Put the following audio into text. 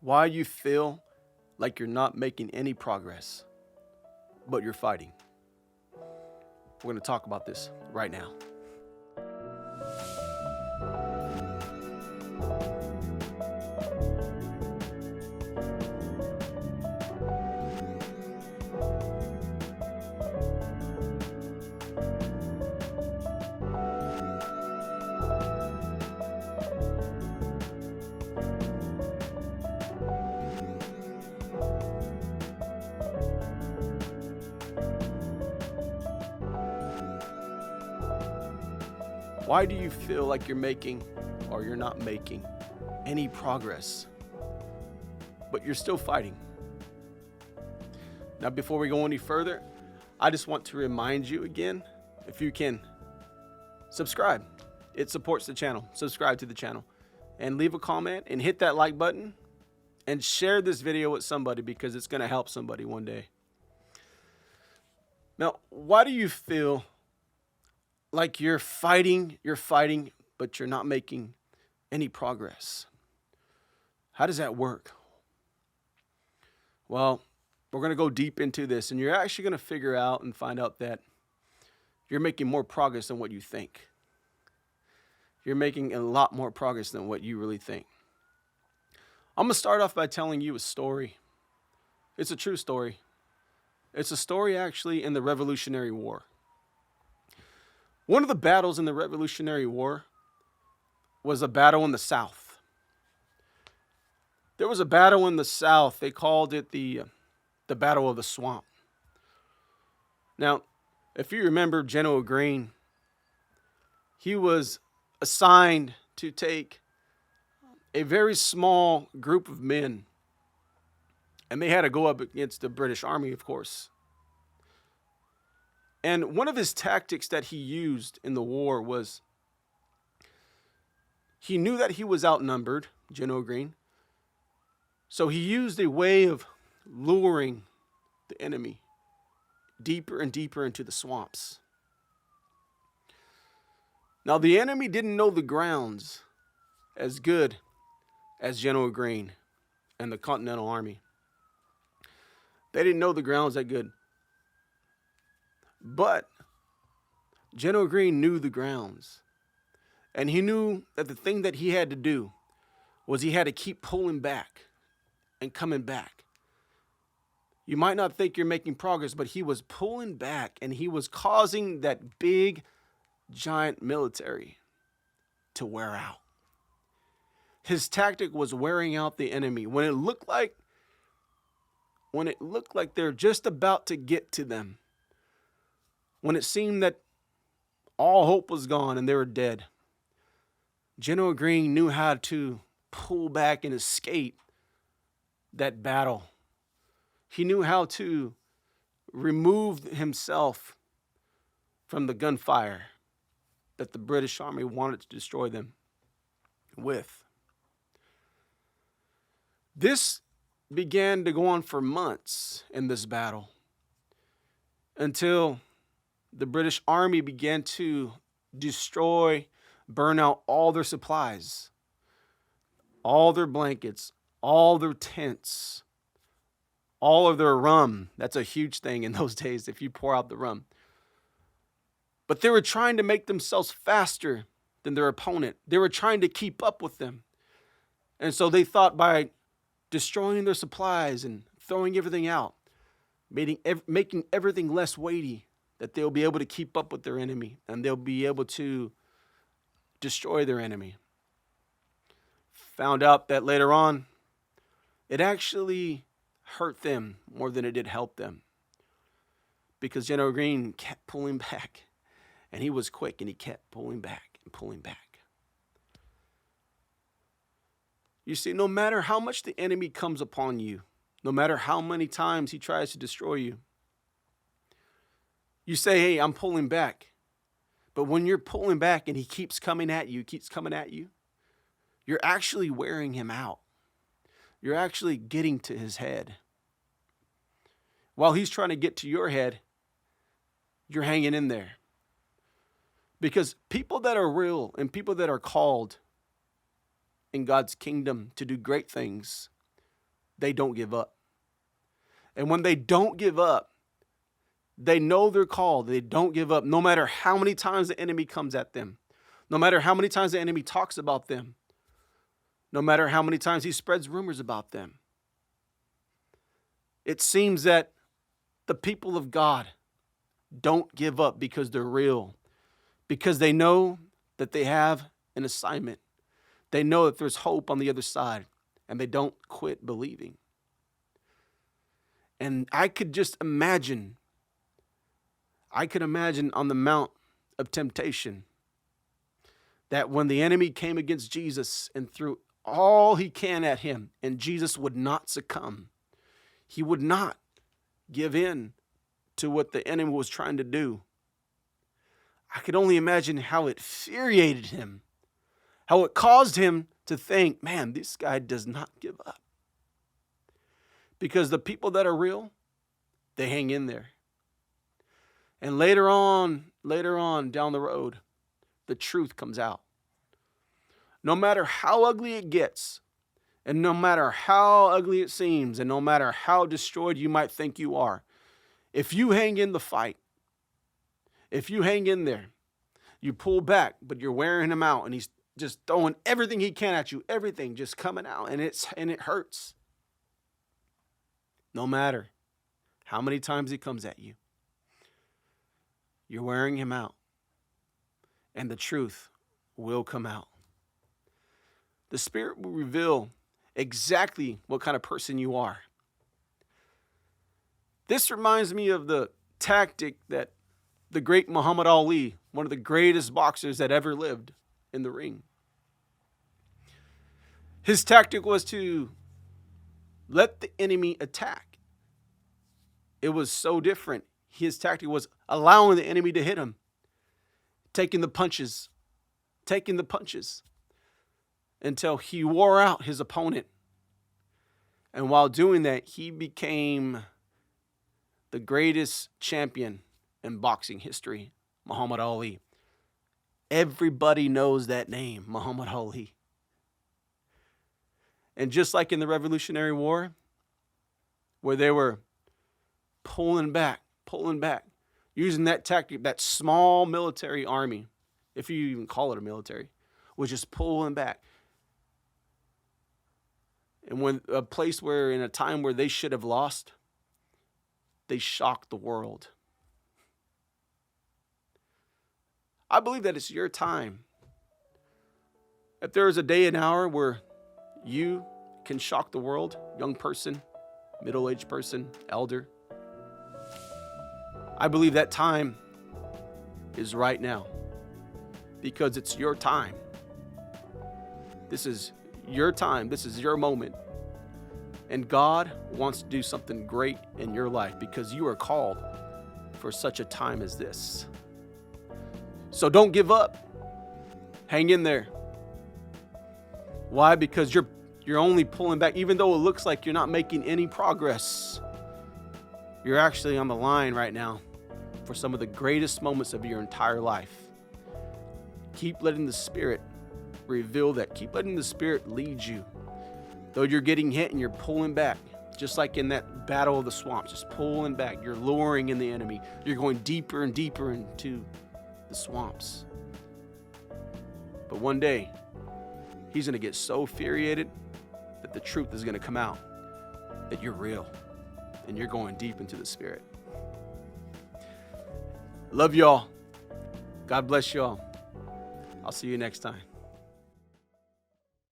Why you feel like you're not making any progress, but you're fighting. We're going to talk about this right now. Why do you feel like you're making or you're not making any progress, but you're still fighting? Now, before we go any further, I just want to remind you again, if you can, subscribe. It supports the channel. Subscribe to the channel and leave a comment and hit that like button and share this video with somebody because it's going to help somebody one day. Now, why do you feel like you're fighting, but you're not making any progress? How does that work? Well, we're going to go deep into this, and you're actually going to figure out and find out that you're making more progress than what you think. You're making a lot more progress than what you really think. I'm going to start off by telling you a story. It's a true story. It's a story actually in the Revolutionary War. One of the battles in the Revolutionary War was a battle in the South. There was a battle in the South. They called it the Battle of the Swamp. Now, if you remember General Greene, he was assigned to take a very small group of men, and they had to go up against the British Army, of course. And one of his tactics that he used in the war was he knew that he was outnumbered, General Greene. So he used a way of luring the enemy deeper and deeper into the swamps. Now, the enemy didn't know the grounds as good as General Greene and the Continental Army. They didn't know the grounds that good. But General Greene knew the grounds. And he knew that the thing that he had to do was he had to keep pulling back and coming back. You might not think you're making progress, but he was pulling back and he was causing that big, giant military to wear out. His tactic was wearing out the enemy. When it looked like they're just about to get to them, when it seemed that all hope was gone and they were dead, General Greene knew how to pull back and escape that battle. He knew how to remove himself from the gunfire that the British Army wanted to destroy them with. This began to go on for months in this battle until the British Army began to destroy, burn out all their supplies, all their blankets, all their tents, all of their rum. That's a huge thing in those days if you pour out the rum. But they were trying to make themselves faster than their opponent. They were trying to keep up with them. And so they thought by destroying their supplies and throwing everything out, making everything less weighty, that they'll be able to keep up with their enemy and they'll be able to destroy their enemy. Found out that later on, it actually hurt them more than it did help them, because General Greene kept pulling back, and he was quick, and he kept pulling back and pulling back. You see, no matter how much the enemy comes upon you, no matter how many times he tries to destroy you, you say, hey, I'm pulling back. But when you're pulling back and he keeps coming at you, you're actually wearing him out. You're actually getting to his head. While he's trying to get to your head, you're hanging in there. Because people that are real and people that are called in God's kingdom to do great things, they don't give up. And when they don't give up, they know they're called. They don't give up, no matter how many times the enemy comes at them, no matter how many times the enemy talks about them, no matter how many times he spreads rumors about them. It seems that the people of God don't give up because they're real, because they know that they have an assignment. They know that there's hope on the other side, and they don't quit believing. And I could imagine on the Mount of Temptation that when the enemy came against Jesus and threw all he can at him, and Jesus would not succumb. He would not give in to what the enemy was trying to do. I could only imagine how it infuriated him, how it caused him to think, man, this guy does not give up. Because the people that are real, they hang in there. And later on down the road, the truth comes out. No matter how ugly it gets, and no matter how ugly it seems, and no matter how destroyed you might think you are, if you hang in the fight, if you hang in there, you pull back, but you're wearing him out, and he's just throwing everything he can at you, everything just coming out, and it hurts. No matter how many times he comes at you, you're wearing him out, and the truth will come out. The Spirit will reveal exactly what kind of person you are. This reminds me of the tactic that the great Muhammad Ali, one of the greatest boxers that ever lived in the ring. His tactic was to let the enemy attack. It was so different. His tactic was allowing the enemy to hit him, taking the punches, until he wore out his opponent. And while doing that, he became the greatest champion in boxing history, Muhammad Ali. Everybody knows that name, Muhammad Ali. And just like in the Revolutionary War, where they were pulling back, using that tactic, that small military army, if you even call it a military, was just pulling back. And when a place where, in a time where they should have lost, they shocked the world. I believe that it's your time. If there is a day and hour where you can shock the world, young person, middle-aged person, elder, I believe that time is right now, because it's your time. This is your time. This is your moment. And God wants to do something great in your life because you are called for such a time as this. So don't give up. Hang in there. Why? Because you're only pulling back. Even though it looks like you're not making any progress, you're actually on the line right now for some of the greatest moments of your entire life. Keep letting the Spirit reveal that. Keep letting the Spirit lead you. Though you're getting hit and you're pulling back, just like in that battle of the swamps, just pulling back. You're luring in the enemy. You're going deeper and deeper into the swamps. But one day, he's going to get so infuriated that the truth is going to come out, that you're real and you're going deep into the Spirit. Love y'all. God bless y'all. I'll see you next time.